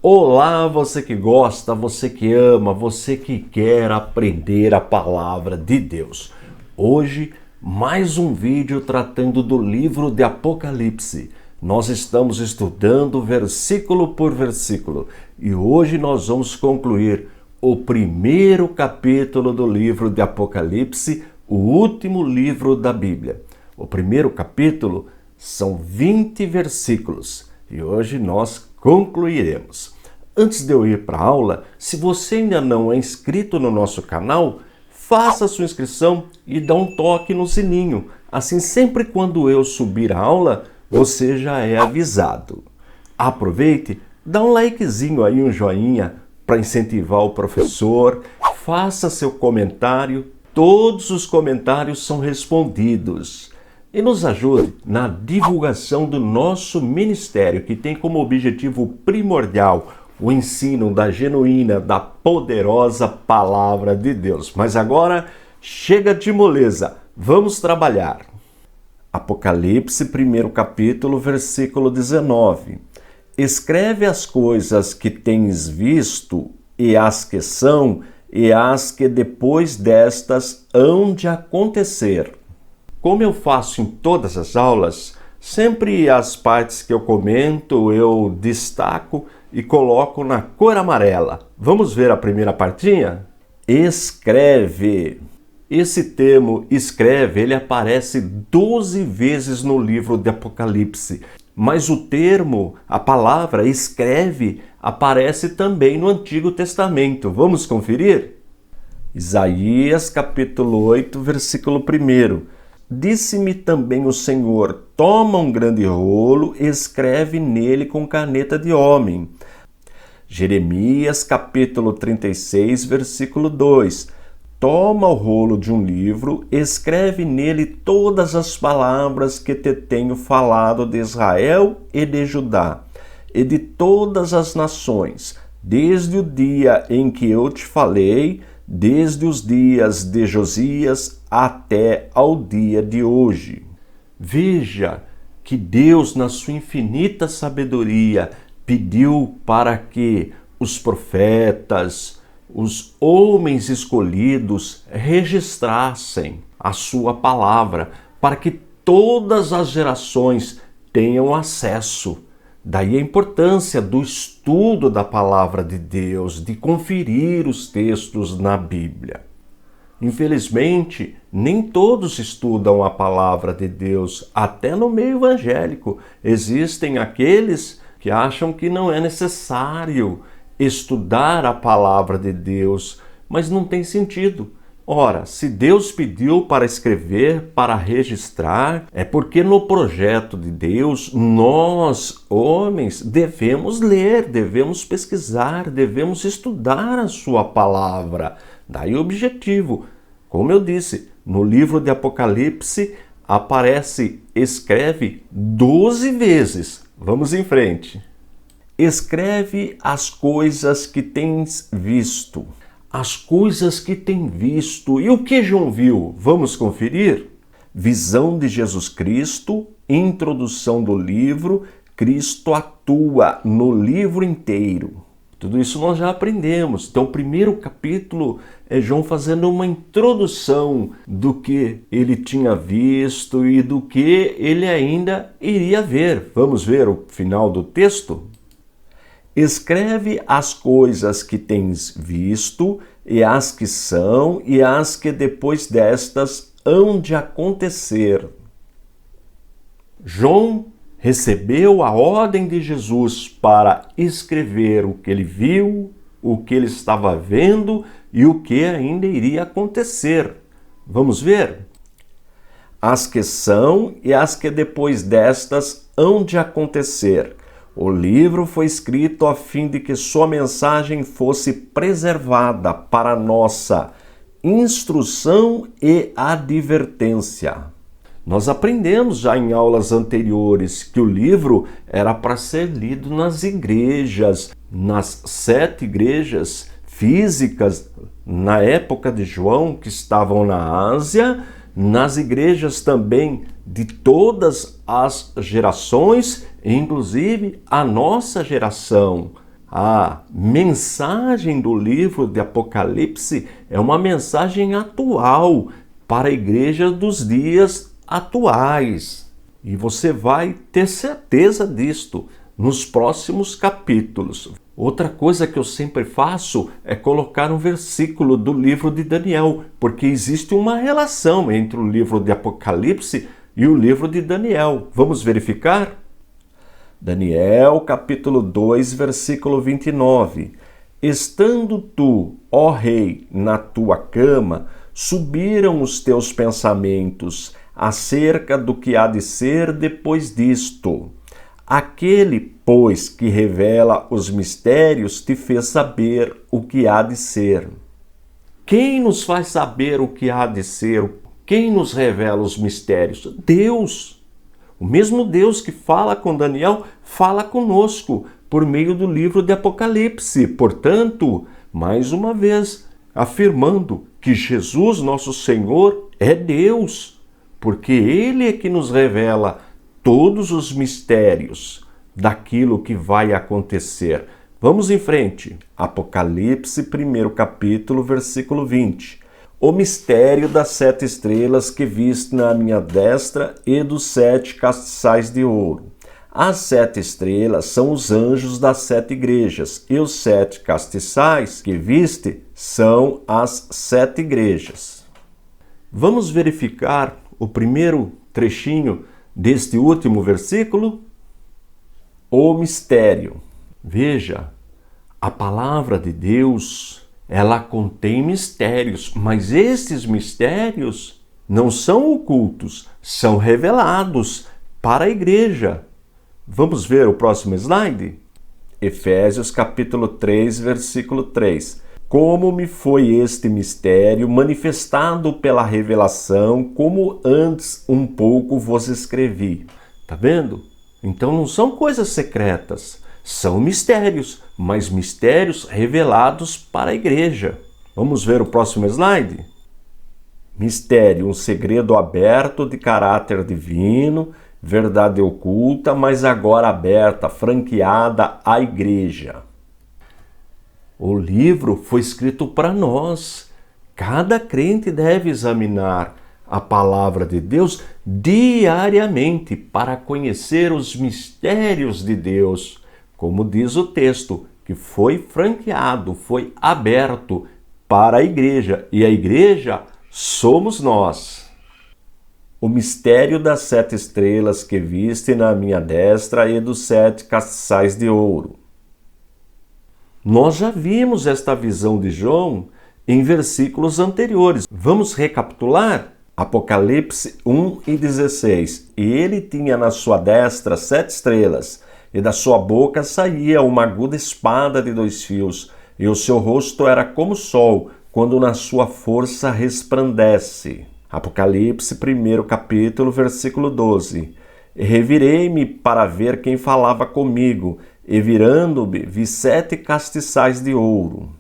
Olá, você que gosta, você que ama, você que quer aprender a palavra de Deus. Hoje, mais um vídeo tratando do livro de Apocalipse. Nós estamos estudando versículo por versículo e hoje nós vamos concluir o primeiro capítulo do livro de Apocalipse, o último livro da Bíblia. O primeiro capítulo são 20 versículos e hoje nós concluiremos. Antes de eu ir para a aula, se você ainda não é inscrito no nosso canal, faça sua inscrição e dá um toque no sininho. Assim, sempre quando eu subir a aula, você já é avisado. Aproveite, dá um likezinho aí, um joinha, para incentivar o professor. Faça seu comentário, todos os comentários são respondidos. E nos ajude na divulgação do nosso ministério, que tem como objetivo primordial o ensino da genuína, da poderosa palavra de Deus. Mas agora, chega de moleza, vamos trabalhar. Apocalipse, primeiro capítulo, versículo 19. Escreve as coisas que tens visto, e as que são, e as que depois destas hão de acontecer. Como eu faço em todas as aulas, sempre as partes que eu comento, eu destaco e coloco na cor amarela. Vamos ver a primeira partinha? Escreve. Esse termo escreve, ele aparece 12 vezes no livro de Apocalipse. Mas o termo, a palavra escreve, aparece também no Antigo Testamento. Vamos conferir? Isaías capítulo 8, versículo 1. Disse-me também o Senhor, toma um grande rolo, escreve nele com caneta de homem. Jeremias capítulo 36, versículo 2. Toma o rolo de um livro, escreve nele todas as palavras que te tenho falado de Israel e de Judá, e de todas as nações, desde o dia em que eu te falei, desde os dias de Josias até ao dia de hoje. Veja que Deus, na sua infinita sabedoria, pediu para que os profetas, os homens escolhidos, registrassem a sua palavra, para que todas as gerações tenham acesso. Daí a importância do estudo da palavra de Deus, de conferir os textos na Bíblia. Infelizmente, nem todos estudam a palavra de Deus, até no meio evangélico. Existem aqueles que acham que não é necessário estudar a palavra de Deus, mas não tem sentido. Ora, se Deus pediu para escrever, para registrar, é porque no projeto de Deus, nós, homens, devemos ler, devemos pesquisar, devemos estudar a sua palavra. Daí o objetivo. Como eu disse, no livro de Apocalipse aparece escreve 12 vezes. Vamos em frente. Escreve as coisas que tens visto. As coisas que tem visto. E o que João viu? Vamos conferir? Visão de Jesus Cristo, introdução do livro, Cristo atua no livro inteiro. Tudo isso nós já aprendemos. Então, o primeiro capítulo é João fazendo uma introdução do que ele tinha visto e do que ele ainda iria ver. Vamos ver o final do texto? Escreve as coisas que tens visto, e as que são, e as que depois destas hão de acontecer. João recebeu a ordem de Jesus para escrever o que ele viu, o que ele estava vendo e o que ainda iria acontecer. Vamos ver? As que são e as que depois destas hão de acontecer. O livro foi escrito a fim de que sua mensagem fosse preservada para nossa instrução e advertência. Nós aprendemos já em aulas anteriores que o livro era para ser lido nas igrejas, nas 7 igrejas físicas na época de João, que estavam na Ásia, nas igrejas também de todas as gerações, inclusive a nossa geração. A mensagem do livro de Apocalipse é uma mensagem atual para a igreja dos dias atuais. E você vai ter certeza disto nos próximos capítulos. Outra coisa que eu sempre faço é colocar um versículo do livro de Daniel, porque existe uma relação entre o livro de Apocalipse e o livro de Daniel. Vamos verificar? Daniel, capítulo 2, versículo 29. Estando tu, ó rei, na tua cama, subiram os teus pensamentos acerca do que há de ser depois disto. Aquele, pois, que revela os mistérios, te fez saber o que há de ser. Quem nos faz saber o que há de ser? Quem nos revela os mistérios? Deus! O mesmo Deus que fala com Daniel, fala conosco por meio do livro de Apocalipse. Portanto, mais uma vez, afirmando que Jesus, nosso Senhor, é Deus, porque Ele é que nos revela todos os mistérios daquilo que vai acontecer. Vamos em frente. Apocalipse, 1º capítulo, versículo 20. O mistério das 7 estrelas que viste na minha destra e dos 7 castiçais de ouro. As 7 estrelas são os anjos das 7 igrejas, e os 7 castiçais que viste são as 7 igrejas. Vamos verificar o primeiro trechinho deste último versículo? O mistério. Veja, a palavra de Deus, ela contém mistérios, mas esses mistérios não são ocultos, são revelados para a igreja. Vamos ver o próximo slide? Efésios capítulo 3, versículo 3. Como me foi este mistério manifestado pela revelação, como antes um pouco vos escrevi. Tá vendo? Então não são coisas secretas, são mistérios, mas mistérios revelados para a igreja. Vamos ver o próximo slide? Mistério, um segredo aberto de caráter divino, verdade oculta, mas agora aberta, franqueada à igreja. O livro foi escrito para nós. Cada crente deve examinar a palavra de Deus diariamente para conhecer os mistérios de Deus. Como diz o texto, que foi franqueado, foi aberto para a igreja. E a igreja somos nós. O mistério das 7 estrelas que viste na minha destra e dos 7 castiçais de ouro. Nós já vimos esta visão de João em versículos anteriores. Vamos recapitular? Apocalipse 1:16. E ele tinha na sua destra 7 estrelas, e da sua boca saía uma aguda espada de 2 fios, e o seu rosto era como o sol, quando na sua força resplandece. Apocalipse 1º capítulo, versículo 12. E revirei-me para ver quem falava comigo, e virando-me, vi 7 castiçais de ouro.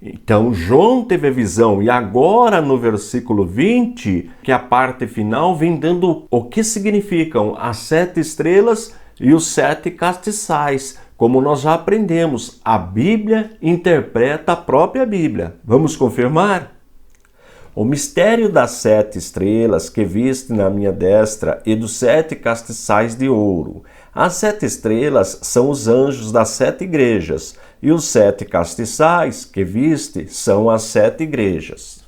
Então João teve a visão, e agora no versículo 20, que é a parte final, vem dando o que significam as 7 estrelas e os 7 castiçais. Como nós já aprendemos, a Bíblia interpreta a própria Bíblia. Vamos confirmar? O mistério das 7 estrelas que viste na minha destra e dos 7 castiçais de ouro. As 7 estrelas são os anjos das 7 igrejas, e os 7 castiçais que viste são as 7 igrejas.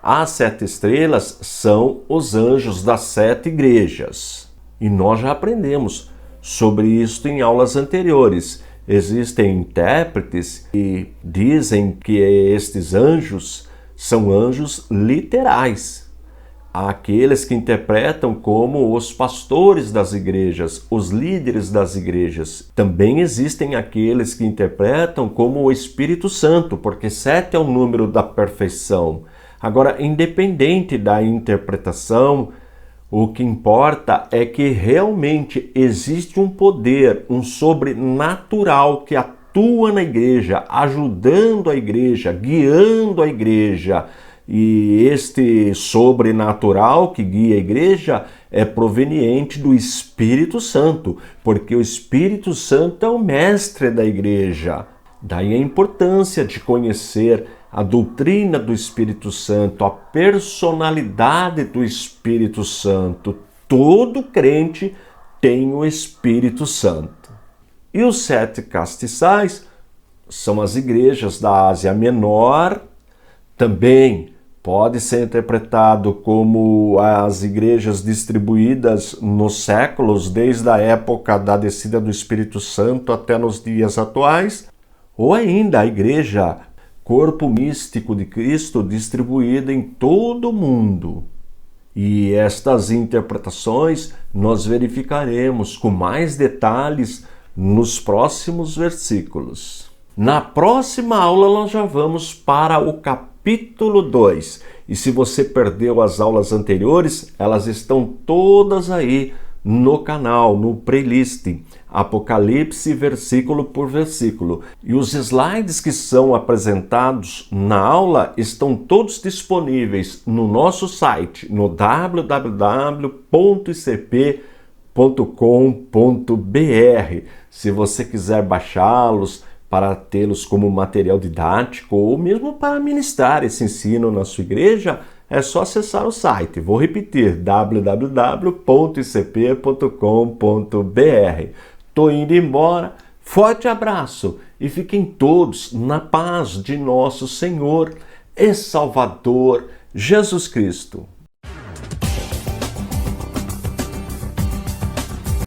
As 7 estrelas são os anjos das 7 igrejas. E nós já aprendemos sobre isso em aulas anteriores. Existem intérpretes que dizem que estes anjos são anjos literais. Há aqueles que interpretam como os pastores das igrejas, os líderes das igrejas. Também existem aqueles que interpretam como o Espírito Santo, porque 7 é o número da perfeição. Agora, independente da interpretação, o que importa é que realmente existe um poder, um sobrenatural que atua na igreja, ajudando a igreja, guiando a igreja. E este sobrenatural que guia a igreja é proveniente do Espírito Santo, porque o Espírito Santo é o mestre da igreja. Daí a importância de conhecer a doutrina do Espírito Santo, a personalidade do Espírito Santo. Todo crente tem o Espírito Santo. E os 7 castiçais são as igrejas da Ásia Menor. Também pode ser interpretado como as igrejas distribuídas nos séculos, desde a época da descida do Espírito Santo até nos dias atuais, ou ainda a igreja corpo místico de Cristo distribuída em todo o mundo. E estas interpretações nós verificaremos com mais detalhes nos próximos versículos. Na próxima aula nós já vamos para o capítulo 2. E se você perdeu as aulas anteriores, elas estão todas aí no canal, no playlist, Apocalipse versículo por versículo. E os slides que são apresentados na aula estão todos disponíveis no nosso site, no www.icp.com.br. Se você quiser baixá-los para tê-los como material didático ou mesmo para ministrar esse ensino na sua igreja, é só acessar o site. Vou repetir, www.icp.com.br. Tô indo embora. Forte abraço e fiquem todos na paz de nosso Senhor e Salvador Jesus Cristo.